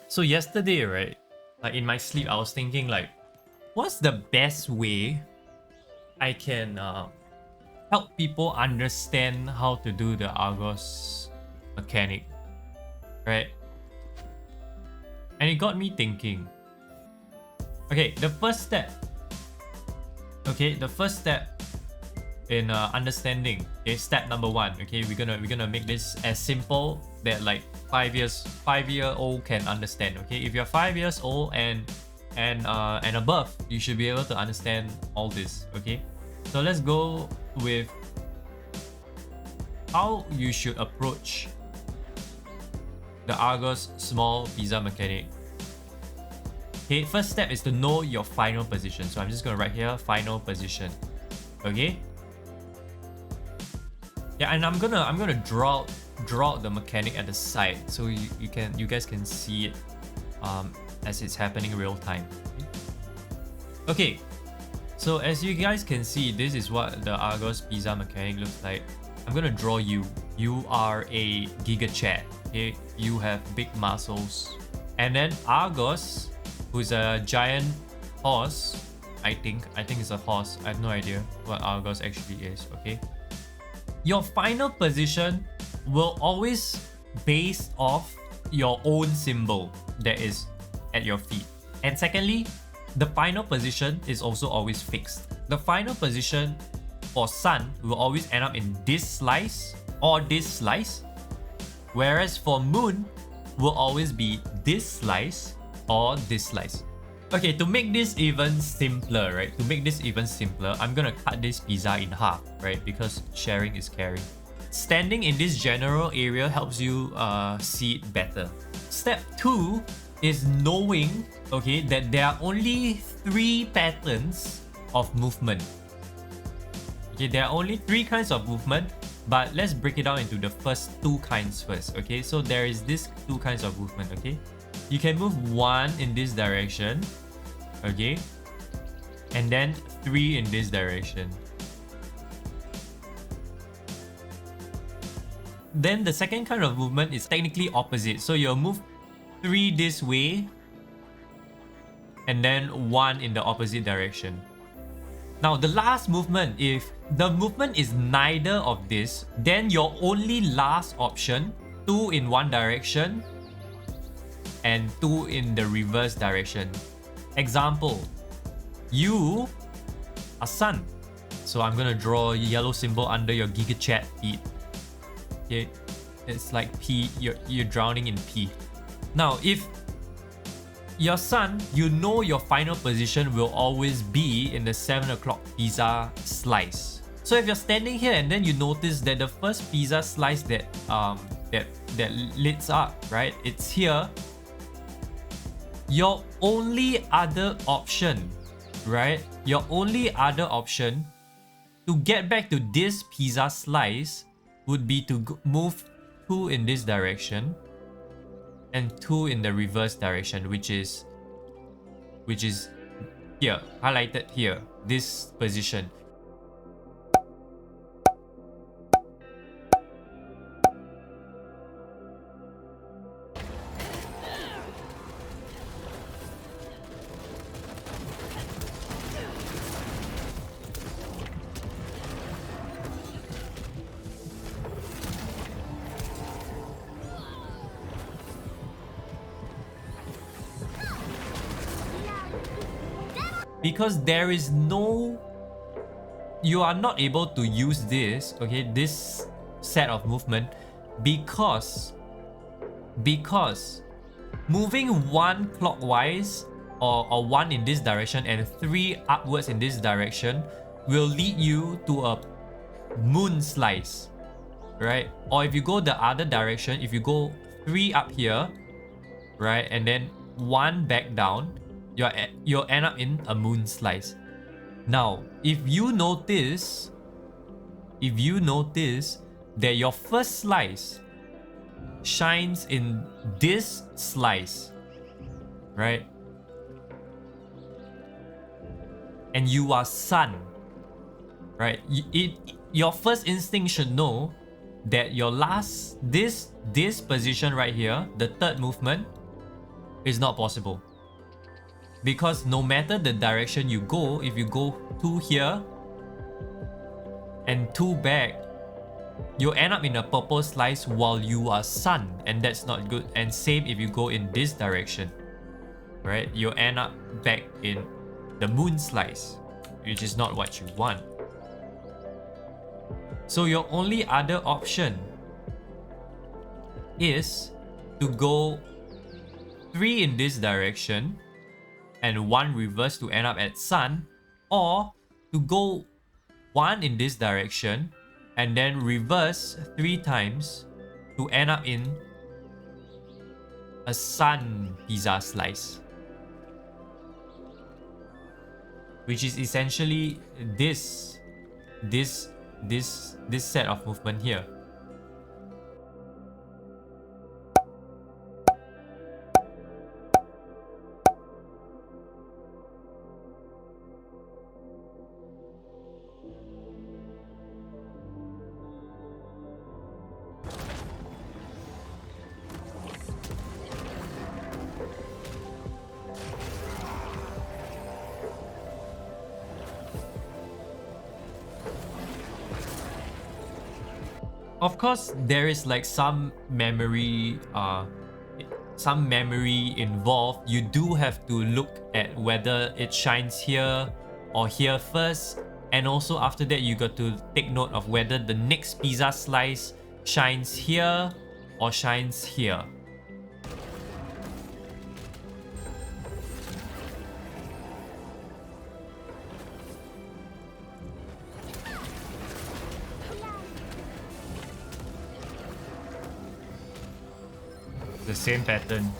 So yesterday, right, like in my sleep, I was thinking like, what's the best way I can help people understand how to do the Argos mechanic, right? And it got me thinking. Okay, the first step. Okay, the first step in understanding. Okay, step number one. Okay, we're gonna make this as simple that like 5-year-old can understand. Okay, if you're 5 years old and above, you should be able to understand all this. Okay, so let's go with how you should approach the Argos small pizza mechanic. Okay, first step is to know your final position. So I'm just gonna write here final position. Okay. Yeah, and I'm gonna draw out the mechanic at the side so you guys can see it as it's happening in real time. Okay. So as you guys can see, this is what the Argos pizza mechanic looks like. I'm gonna draw you. You are a Giga Chat. Okay, you have big muscles, and then Argos, who's a giant horse. I think it's a horse. I have no idea what Argos actually is. Okay. Your final position will always based off your own symbol that is at your feet. And secondly, the final position is also always fixed. The final position for sun will always end up in this slice or this slice, whereas for moon will always be this slice or this slice. Okay, to make this even simpler, right? To make this even simpler, I'm gonna cut this pizza in half, right? Because sharing is caring. Standing in this general area helps you see it better. Step 2 is knowing, okay, that there are only 3 patterns of movement. Okay, there are only 3 kinds of movement, but let's break it down into the first 2 kinds first. Okay, so there is this 2 kinds of movement. Okay, you can move 1 in this direction, okay, and then 3 in this direction. Then the second kind of movement is technically opposite. So you'll move 3 this way and then 1 in the opposite direction. Now the last movement, if the movement is neither of this, then your only last option, 2 in one direction and 2 in the reverse direction. Example, you are sun. So I'm gonna draw a yellow symbol under your Giga Chat feet. Okay, it's like pee, you're drowning in pee. Now if your sun, you know your final position will always be in the 7 o'clock pizza slice. So if you're standing here and then you notice that the first pizza slice that lights up, right? It's here. Your only other option, right? Your only other option to get back to this pizza slice would be to move 2 in this direction and 2 in the reverse direction, which is here, highlighted here, this position. Because there is no, you are not able to use this, okay, this set of movement because moving 1 clockwise or 1 in this direction and 3 upwards in this direction will lead you to a moon slice, right? Or if you go the other direction, if you go 3 up here, right, and then 1 back down, you'll end up in a moon slice. Now, if you notice that your first slice shines in this slice, right? And you are sun, right? Your first instinct should know that your last, this position right here, the third movement, is not possible. Because no matter the direction you go, if you go 2 here and 2 back, you'll end up in a purple slice while you are sun, and that's not good. And same if you go in this direction, right? You'll end up back in the moon slice, which is not what you want. So your only other option is to go 3 in this direction and 1 reverse to end up at sun, or to go 1 in this direction and then reverse 3 times to end up in a sun pizza slice, which is essentially this set of movement here. Of course, there is like some memory involved. You do have to look at whether it shines here or here first, and also after that you got to take note of whether the next pizza slice shines here or shines here. The same pattern.